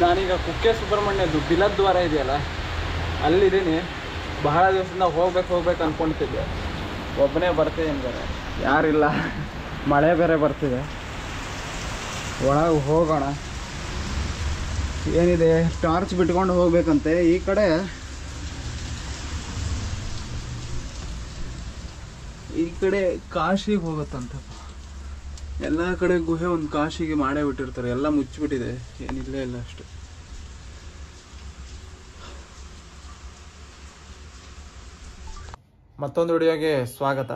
ನಾನೀಗ ಕುಕ್ಕೆ ಸುಬ್ರಹ್ಮಣ್ಯದ್ದು ಬಿಲದ್ವಾರ ಇದೆಯಲ್ಲ ಅಲ್ಲಿದ್ದೀನಿ. ಬಹಳ ದಿವಸದಿಂದ ಹೋಗ್ಬೇಕು ಅಂದ್ಕೊಳ್ತಿದ್ದೆ. ಒಬ್ಬನೇ ಬರ್ತಿದ್ದೀನಿ ಬೇರೆ, ಯಾರಿಲ್ಲ, ಮಳೆ ಬೇರೆ ಬರ್ತಿದೆ. ಒಳಗೆ ಹೋಗೋಣ. ಏನಿದೆ, ಟಾರ್ಚ್ ಬಿಟ್ಕೊಂಡು ಹೋಗ್ಬೇಕಂತೆ. ಈ ಕಡೆ ಕಾಶಿಗೆ ಹೋಗುತ್ತಂತೆ. ಎಲ್ಲ ಕಡೆ ಗುಹೆ ಒಂದು ಕಾಶಿಗೆ ಮಾಡೇ ಬಿಟ್ಟಿರ್ತಾರೆ. ಎಲ್ಲ ಮುಚ್ಚಿಬಿಟ್ಟಿದೆ, ಏನಿಲ್ಲೇ ಇಲ್ಲ ಅಷ್ಟು. ಮತ್ತೊಂದು ವಿಡಿಯೋಗೆ ಸ್ವಾಗತ.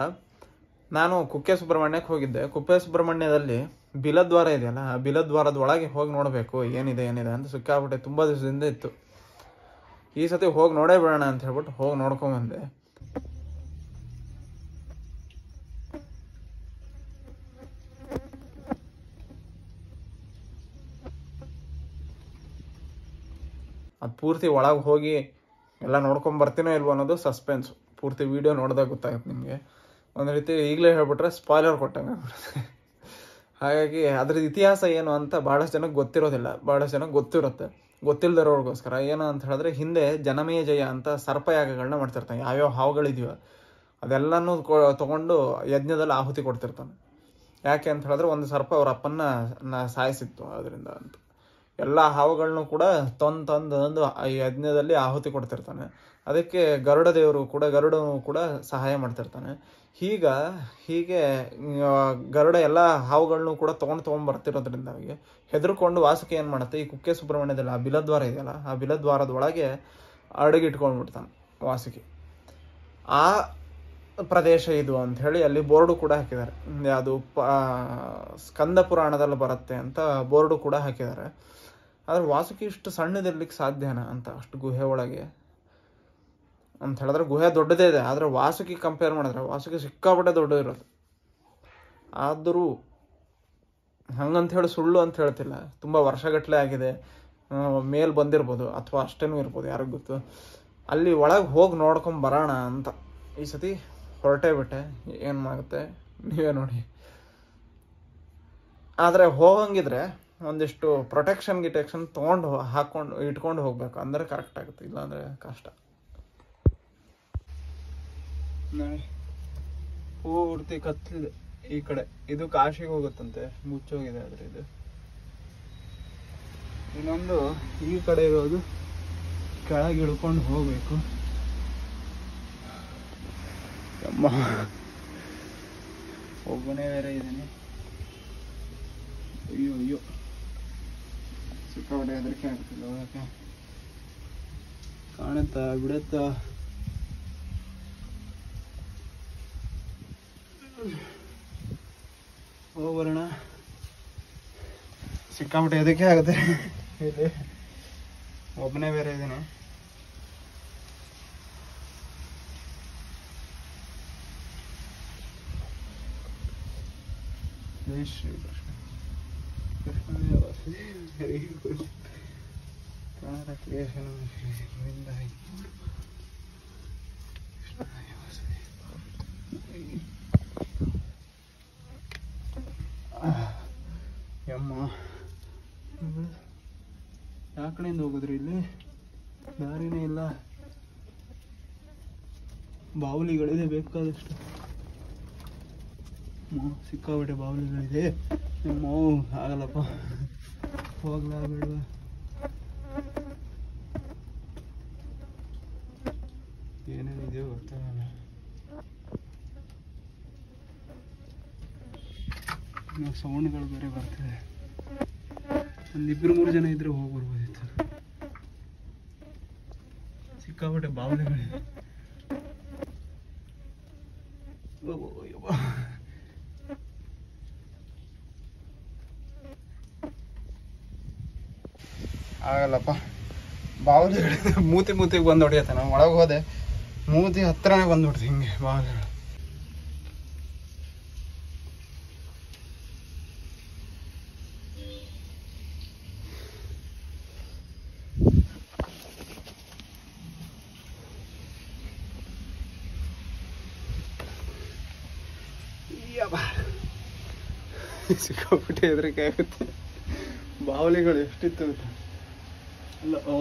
ನಾನು ಕುಕ್ಕೆ ಸುಬ್ರಹ್ಮಣ್ಯಕ್ಕೆ ಹೋಗಿದ್ದೆ. ಕುಕ್ಕೆ ಸುಬ್ರಹ್ಮಣ್ಯದಲ್ಲಿ ಬಿಲದ್ವಾರ ಇದೆಯಲ್ಲ, ಆ ಬಿಲದ್ವಾರದ ಒಳಗೆ ಹೋಗಿ ನೋಡಬೇಕು ಏನಿದೆ ಅಂತ ಸಿಕ್ಕಾಬಿಟ್ಟೆ. ತುಂಬ ದಿವಸದಿಂದ ಇತ್ತು. ಈ ಸತಿ ಹೋಗಿ ನೋಡೇ ಬಿಡೋಣ ಅಂತ ಹೇಳ್ಬಿಟ್ಟು ಹೋಗಿ ನೋಡ್ಕೊಂಬಂದೆ. ಅದು ಪೂರ್ತಿ ಒಳಗೆ ಹೋಗಿ ಎಲ್ಲ ನೋಡ್ಕೊಂಬರ್ತೀನೋ ಇಲ್ವೋ ಅನ್ನೋದು ಸಸ್ಪೆನ್ಸು. ಪೂರ್ತಿ ವಿಡಿಯೋ ನೋಡಿದಾಗ ಗೊತ್ತಾಗುತ್ತೆ ನಿಮಗೆ. ಒಂದು ರೀತಿ ಈಗಲೇ ಹೇಳ್ಬಿಟ್ರೆ ಸ್ಪಾಯ್ಲರ್ ಕೊಟ್ಟಂಗೆ ಆಗ್ಬಿಡುತ್ತೆ. ಹಾಗಾಗಿ ಅದ್ರದ್ದು ಇತಿಹಾಸ ಏನು ಅಂತ ಭಾಳಷ್ಟು ಜನಕ್ಕೆ ಗೊತ್ತಿರೋದಿಲ್ಲ, ಭಾಳಷ್ಟು ಜನಕ್ಕೆ ಗೊತ್ತಿರುತ್ತೆ. ಗೊತ್ತಿಲ್ಲದಿರೋರ್ಗೋಸ್ಕರ ಏನು ಅಂತ ಹೇಳಿದ್ರೆ, ಹಿಂದೆ ಜನಮೇಜಯ ಅಂತ ಸರ್ಪಯಾಗಗಳನ್ನ ಮಾಡ್ತಿರ್ತಾನೆ. ಯಾವ್ಯಾವ ಹಾವುಗಳಿದೆಯೋ ಅದೆಲ್ಲನೂ ತೊಗೊಂಡು ಯಜ್ಞದಲ್ಲಿ ಆಹುತಿ ಕೊಡ್ತಿರ್ತಾನೆ. ಯಾಕೆ ಅಂತ ಹೇಳಿದ್ರೆ, ಒಂದು ಸರ್ಪ ಅವ್ರ ಅಪ್ಪನ್ನ ಸಾಯಿಸಿತ್ತು ಅದರಿಂದ ಅಂತ. ಎಲ್ಲ ಹಾವುಗಳನ್ನೂ ಕೂಡ ತಂದು ಈ ಯಜ್ಞದಲ್ಲಿ ಆಹುತಿ ಕೊಡ್ತಿರ್ತಾನೆ. ಅದಕ್ಕೆ ಗರುಡನು ಕೂಡ ಸಹಾಯ ಮಾಡ್ತಿರ್ತಾನೆ. ಹೀಗೆ ಗರುಡ ಎಲ್ಲ ಹಾವುಗಳನ್ನೂ ಕೂಡ ತೊಗೊಂಡ್ಬರ್ತಿರೋದ್ರಿಂದ ಅವರಿಗೆ ಹೆದರ್ಕೊಂಡು ವಾಸುಕಿ ಏನು ಮಾಡುತ್ತೆ, ಈ ಕುಕ್ಕೆ ಸುಬ್ರಹ್ಮಣ್ಯದಲ್ಲಿ ಆ ಬಿಲದ್ವಾರ ಇದೆಯಲ್ಲ, ಆ ಬಿಲದ್ವಾರದ ಒಳಗೆ ಅಡಗಿಟ್ಕೊಂಡ್ಬಿಡ್ತಾನೆ ವಾಸುಕಿ. ಆ ಪ್ರದೇಶ ಇದು ಅಂತ ಹೇಳಿ ಅಲ್ಲಿ ಬೋರ್ಡು ಕೂಡ ಹಾಕಿದ್ದಾರೆ. ಅದು ಸ್ಕಂದ ಪುರಾಣದಲ್ಲಿ ಬರುತ್ತೆ ಅಂತ ಬೋರ್ಡು ಕೂಡ ಹಾಕಿದ್ದಾರೆ. ಆದರೆ ವಾಸುಕಿ ಇಷ್ಟು ಸಣ್ಣದಿರ್ಲಿಕ್ಕೆ ಸಾಧ್ಯನಾ ಅಂತ, ಅಷ್ಟು ಗುಹೆ ಒಳಗೆ ಅಂತ ಹೇಳಿದ್ರೆ ಗುಹೆ ದೊಡ್ಡದೇ ಇದೆ. ಆದರೆ ವಾಸುಕಿ ಕಂಪೇರ್ ಮಾಡಿದ್ರೆ ವಾಸುಕಿ ಸಿಕ್ಕಾಪಟ್ಟೆ ದೊಡ್ಡ ಇರೋದು. ಆದರೂ ಹಂಗಂತ ಹೇಳಿ ಸುಳ್ಳು ಅಂತ ಹೇಳ್ತಿಲ್ಲ. ತುಂಬ ವರ್ಷಗಟ್ಟಲೆ ಆಗಿದೆ, ಮೇಲ್ ಬಂದಿರ್ಬೋದು ಅಥವಾ ಅಷ್ಟೇನೂ ಇರ್ಬೋದು, ಯಾರಿಗೂ ಗೊತ್ತು. ಅಲ್ಲಿ ಒಳಗೆ ಹೋಗಿ ನೋಡ್ಕೊಂಬರೋಣ ಅಂತ ಈ ಸತಿ ಹೊರಟೇ ಬಿಟ್ಟೆ. ಏನು ಆಗುತ್ತೆ ನೀವೇ ನೋಡಿ. ಆದರೆ ಹೋಗಂಗಿದ್ರೆ ಒಂದಿಷ್ಟು ಪ್ರೊಟೆಕ್ಷನ್ ಇಟ್ಕೊಂಡು ಹೋಗ್ಬೇಕು, ಅಂದರೆ ಕರೆಕ್ಟ್ ಆಗುತ್ತೆ. ಇಲ್ಲಾಂದರೆ ಕಷ್ಟ. ಪೂರ್ತಿ ಕತ್ತಲಿದೆ ಈ ಕಡೆ. ಇದು ಕಾಶಿಗೆ ಹೋಗುತ್ತಂತೆ, ಮುಚ್ಚೋಗಿದೆ. ಆದರೆ ಇದು ಇನ್ನೊಂದು ಈ ಕಡೆ ಇರೋದು ಕೆಳಗೆ ಇಳ್ಕೊಂಡು ಹೋಗ್ಬೇಕು. ಅಮ್ಮ, ಒಬ್ಬನೇ ಬೇರೆ ಇದ್ದೀನಿ. ಅಯ್ಯೋ ಸಿಕ್ಕಾಪಟ್ಟೆ ಹೆದರಿಕೆ ಆಗ್ತಿಲ್ಲ. ಹೋಗಕ್ಕೆ ಕಾಣುತ್ತಾ ಬಿಡುತ್ತಾ? ಹೋಗ್ಬರೋಣ. ಸಿಕ್ಕಾಪಟ್ಟೆ ಹೆದರಿಕೆ ಆಗುತ್ತೆ. ಇಲ್ಲಿ ಒಬ್ಬನೇ ಬೇರೆ ಇದ್ದೀನಿ. ಜೈ Shri Krishna. Very good. Kannada creation ಯಮ್ಮ, ಯಾವ ಕಡೆಯಿಂದ ಹೋಗಿದ್ರಿ? ಇಲ್ಲಿ ದಾರಿನೇ ಇಲ್ಲ. ಬಾವುಲಿಗಳಿದೆ ಬೇಕಾದಷ್ಟು. ಸಿಕ್ಕಾಬಿಟ್ಟೆ ಬಾವುಲಿಗಳಿದೆ. ನಿಮ್ಮ ಆಗಲ್ಲಪ್ಪ, ಹೋಗ್ಲಾ ಬಿಡುವ. ಏನೇನಿದೆಯೋ ಗೊತ್ತಾಗಲ್ಲ. ಸೌಂಡ್ಗಳು ಬೇರೆ ಬರ್ತಿದೆ. ಒಂದಿಬ್ರು 3 ಜನ ಇದ್ರೆ ಹೋಗಿ ಬರ್ಬೋದಿತ್ತು. ಸಿಕ್ಕಾಬಿಟ್ಟೆ ಬಾವುಲಿಗಳಿದೆ. ಆಗಲ್ಲಪ್ಪ, ಬಾವುಲಿಗಳಿದೆ. ಮೂತಿಗೆ ಬಂದು ಹೊಡಿಯತ್ತೆ. ನಾವು ಒಳಗೆ ಹೋದೆ, ಮೂತಿ ಹತ್ರನೇ ಬಂದ್ಬಿಡ್ತು ಹಿಂಗೆ ಬಾವುಲಿಗಳು. ಸಿಕ್ಕಾಪಟ್ಟೆ ಹೆದರಿಕೆ ಆಗುತ್ತೆ. ಬಾವುಲಿಗಳು ಎಷ್ಟಿತ್ತು. ಅಲ್ಲ, ಓ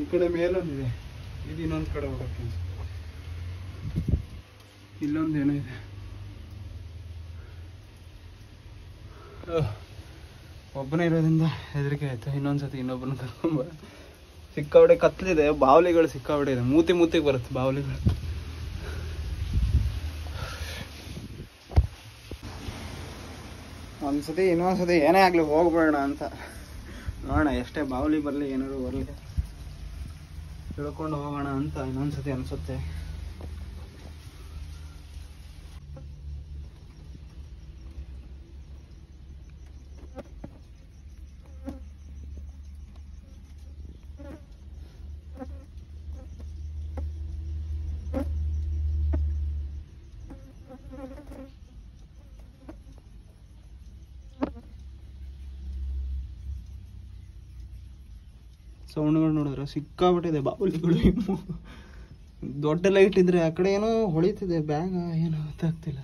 ಈ ಕಡೆ ಮೇಲೊಂದಿದೆ, ಇದು ಇನ್ನೊಂದು ಕಡೆ ಹೋಗಕ್ಕೆ. ಇಲ್ಲೊಂದೇನೋ ಇದೆ. ಒಬ್ಬನೇ ಇರೋದ್ರಿಂದ ಹೆದರಿಕೆ ಆಯ್ತು. ಇನ್ನೊಂದ್ಸತಿ ಇನ್ನೊಬ್ಬರನ್ನ ಕರ್ಕೊಂಬರ. ಸಿಕ್ಕಾಬಡೆ ಕತ್ಲಿದೆ, ಬಾವಲಿಗಳು ಸಿಕ್ಕಾಬಡೆ ಇದೆ. ಮೂತಿಗೆ ಬರುತ್ತೆ ಬಾವಲಿಗಳು. ಒಂದ್ಸತಿ ಇನ್ನೊಂದ್ಸತಿ ಏನೇ ಆಗ್ಲಿ ಹೋಗ್ಬೇಡ ಅಂತ ನೋಡೋಣ. ಎಷ್ಟೇ ಬಾವಲಿ ಬರಲಿ ಏನಾದ್ರು ಬರಲಿ ತಿಳ್ಕೊಂಡು ಹೋಗೋಣ ಅಂತ ಇನ್ನೊಂದ್ಸತಿ ಅನ್ಸುತ್ತೆ. ಸೌಂಡ್ಗಳು ನೋಡಿದ್ರೆ ಸಿಕ್ಕಾಬಿಟ್ಟಿದೆ ಬಾವಲಿಗಳು. ದೊಡ್ಡ ಲೈಟ್ ಇದ್ರೆ ಆ ಕಡೆ ಏನೋ ಹೊಳಿತಿದೆ, ಬ್ಯಾಗ ಏನೋ ಗೊತ್ತಾಗ್ತಿಲ್ಲ.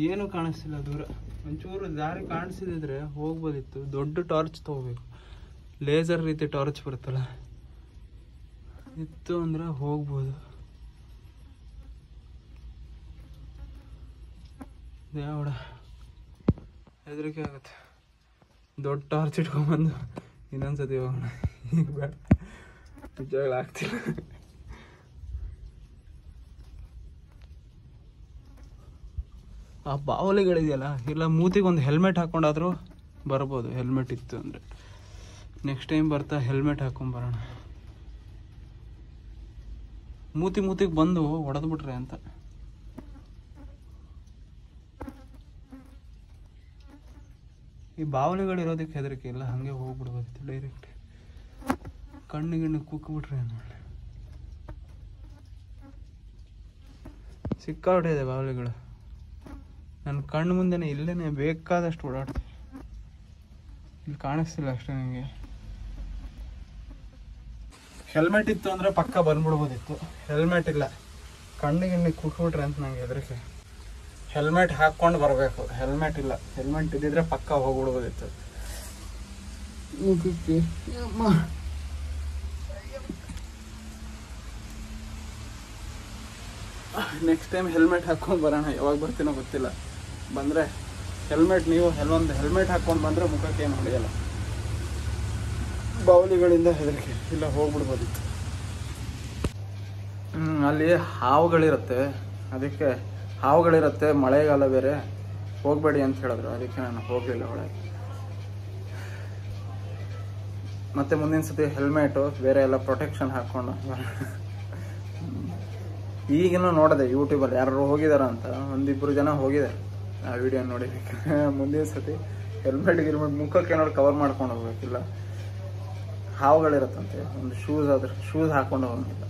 ಏನು ಕಾಣಿಸ್ತಿಲ್ಲ ದೂರ. ಒಂಚೂರು ದಾರಿ ಕಾಣಿಸಿದ್ರೆ ಹೋಗ್ಬೋದಿತ್ತು. ದೊಡ್ಡ ಟಾರ್ಚ್ ತಗೋಬೇಕು, ಲೇಸರ್ ರೀತಿ ಟಾರ್ಚ್ ಬರುತ್ತಲ್ಲ, ಇತ್ತು ಅಂದ್ರೆ ಹೋಗ್ಬೋದು. ದೇವಡ ಹೆದರಿಕೆ ಆಗುತ್ತೆ. ದೊಡ್ಡ ಟಾರ್ಚ್ ಇಟ್ಕೊಂಡ್ಬಂದು ಇನ್ನೊಂದ್ಸತಿ ಹೋಗೋಣ. ಈಗ ಬೇಡ, ನಿಜವಾಗ್ಲೂ ಆಗ್ತಿಲ್ಲ. ಆ ಬಾವಲಿಗಳಿದೆಯಲ್ಲ, ಇಲ್ಲ ಮೂತಿಗೆ ಒಂದು ಹೆಲ್ಮೆಟ್ ಹಾಕೊಂಡಾದ್ರೂ ಬರ್ಬೋದು. ಹೆಲ್ಮೆಟ್ ಇತ್ತು ಅಂದರೆ ನೆಕ್ಸ್ಟ್ ಟೈಮ್ ಬರ್ತಾ ಹೆಲ್ಮೆಟ್ ಹಾಕೊಂಬರೋಣ. ಮೂತಿಗೆ ಬಂದು ಹೊಡೆದ್ಬಿಟ್ರೆ ಅಂತ. ಈ ಬಾವಲಿಗಳಿರೋದಕ್ಕೆ ಹೆದರಿಕೆ ಇಲ್ಲ, ಹಾಗೆ ಹೋಗ್ಬಿಡ್ಬೋದಿತ್ತು ಡೈರೆಕ್ಟ್. ಕಣ್ಣಿಗೆ ಕುಕ್ಬಿಟ್ರೆ ನೋಡಿ. ಸಿಕ್ಕಾಬಿಟ್ಟಿದೆ ಬಾವಲಿಗಳು. ನನ್ನ ಕಣ್ಣು ಮುಂದೆನೇ ಇಲ್ಲೇನೆ ಬೇಕಾದಷ್ಟು ಓಡಾಡ್ತೀವಿ. ಇಲ್ಲಿ ಕಾಣಿಸ್ತಿಲ್ಲ ಅಷ್ಟೇ ನನಗೆ. ಹೆಲ್ಮೆಟ್ ಇತ್ತು ಅಂದರೆ ಪಕ್ಕ ಬಂದ್ಬಿಡ್ಬೋದಿತ್ತು. ಹೆಲ್ಮೆಟ್ ಇಲ್ಲ, ಕಣ್ಣಿಗೆ ಕುಟ್ಬಿಟ್ರೆ ಅಂತ ನಂಗೆ ಹೆದರಿಕೆ. ಹೆಲ್ಮೆಟ್ ಹಾಕ್ಕೊಂಡು ಬರಬೇಕು. ಹೆಲ್ಮೆಟ್ ಇಲ್ಲ, ಹೆಲ್ಮೆಟ್ ಇದ್ದಿದ್ರೆ ಪಕ್ಕ ಹೋಗ್ಬಿಡ್ಬೋದಿತ್ತು. ನೆಕ್ಸ್ಟ್ ಟೈಮ್ ಹೆಲ್ಮೆಟ್ ಹಾಕ್ಕೊಂಡು ಬರೋಣ. ಯಾವಾಗ ಬರ್ತೀನೋ ಗೊತ್ತಿಲ್ಲ. ಬಂದರೆ ಹೆಲ್ಮೆಟ್, ನೀವು ಒಂದು ಹೆಲ್ಮೆಟ್ ಹಾಕ್ಕೊಂಡು ಬಂದರೆ ಮುಖಕ್ಕೆ ಏನು ಹೊಡೆಯಲ್ಲ. ಬಾವಲಿಗಳಿಂದ ಹೆದರಿಕೆ ಇಲ್ಲ, ಹೋಗ್ಬಿಡ್ಬೋದಿತ್ತು. ಅಲ್ಲಿ ಹಾವುಗಳಿರುತ್ತೆ, ಅದಕ್ಕೆ ಹಾವುಗಳಿರುತ್ತೆ, ಮಳೆಗಾಲ ಬೇರೆ, ಹೋಗಬೇಡಿ ಅಂತ ಹೇಳಿದ್ರು. ಅದಕ್ಕೆ ನಾನು ಹೋಗಲಿಲ್ಲ ಒಳಗೆ. ಮತ್ತು ಮುಂದಿನ ಸತಿ ಹೆಲ್ಮೆಟು ಬೇರೆ ಎಲ್ಲ ಪ್ರೊಟೆಕ್ಷನ್ ಹಾಕ್ಕೊಂಡು. ಈಗಿನೂ ನೋಡಿದೆ ಯೂಟ್ಯೂಬಲ್ಲಿ ಯಾರು ಹೋಗಿದಾರ ಅಂತ, ಒಂದಿಬ್ಬರು ಜನ ಹೋಗಿದ್ದಾರೆ. ಆ ವಿಡಿಯೋ ನೋಡಿ. ಮುಂದಿನ ಸತಿ ಹೆಲ್ಮೆಟ್ ಮುಖಕ್ಕೆ ನೋಡಿ ಕವರ್ ಮಾಡ್ಕೊಂಡು ಹೋಗ್ಬೇಕಿಲ್ಲ. ಹಾವುಗಳಿರುತ್ತಂತೆ, ಒಂದು ಶೂಸ್ ಹಾಕೊಂಡು ಹೋಗಂಗಿಲ್ಲ.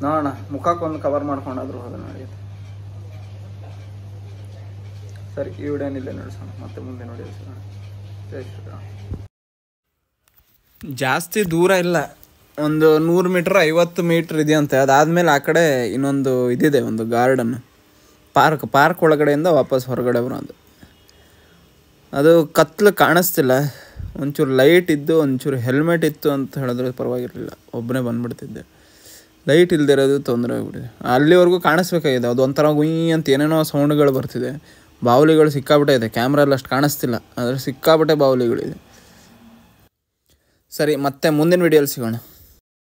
ನೋಡೋಣ, ಮುಖಕ್ಕೊಂದು ಕವರ್ ಮಾಡ್ಕೊಂಡಾದ್ರೂ ಹೋದ ನಡೆಯುತ್ತೆ. ಸರಿ, ಈ ವಿಡಿಯೋನಿಲ್ಲೇ ನಡೆಸೋಣ, ಮತ್ತೆ ಮುಂದೆ ನೋಡಿ. ಜೈ ಶ್ರೀರಾಮ್. ಜಾಸ್ತಿ ದೂರ ಇಲ್ಲ, ಒಂದು 100 ಮೀಟ್ರ್ 50 ಮೀಟ್ರ್ ಇದೆಯಂತೆ. ಅದಾದಮೇಲೆ ಆ ಕಡೆ ಇನ್ನೊಂದು ಇದಿದೆ, ಒಂದು ಗಾರ್ಡನ್, ಪಾರ್ಕ್ ಒಳಗಡೆಯಿಂದ ವಾಪಸ್ ಹೊರಗಡೆ ಬರೋದು. ಅದು ಕತ್ಲು ಕಾಣಿಸ್ತಿಲ್ಲ. ಒಂಚೂರು ಲೈಟ್ ಇದ್ದು ಒಂಚೂರು ಹೆಲ್ಮೆಟ್ ಇತ್ತು ಅಂತ ಹೇಳಿದ್ರೆ ಪರವಾಗಿರಲಿಲ್ಲ, ಒಬ್ಬನೇ ಬಂದುಬಿಡ್ತಿದ್ದೆ. ಲೈಟ್ ಇಲ್ದಿರೋದು ತೊಂದರೆ ಆಗ್ಬಿಟ್ಟಿದೆ. ಅಲ್ಲಿವರೆಗೂ ಕಾಣಿಸ್ಬೇಕಾಗಿದೆ. ಅದು ಒಂಥರ ಗುಯ್ ಅಂತ ಏನೇನೋ ಸೌಂಡ್ಗಳು ಬರ್ತಿದೆ. ಬಾವಲಿಗಳು ಸಿಕ್ಕಾಬಿಟ್ಟೆ ಇದೆ. ಕ್ಯಾಮ್ರಲ್ಲಿ ಅಷ್ಟು ಕಾಣಿಸ್ತಿಲ್ಲ, ಆದರೆ ಸಿಕ್ಕಾಬಿಟ್ಟೆ ಬಾವಲಿಗಳಿದೆ. ಸರಿ, ಮತ್ತೆ ಮುಂದಿನ ವಿಡಿಯೋಲಿ ಸಿಗೋಣ.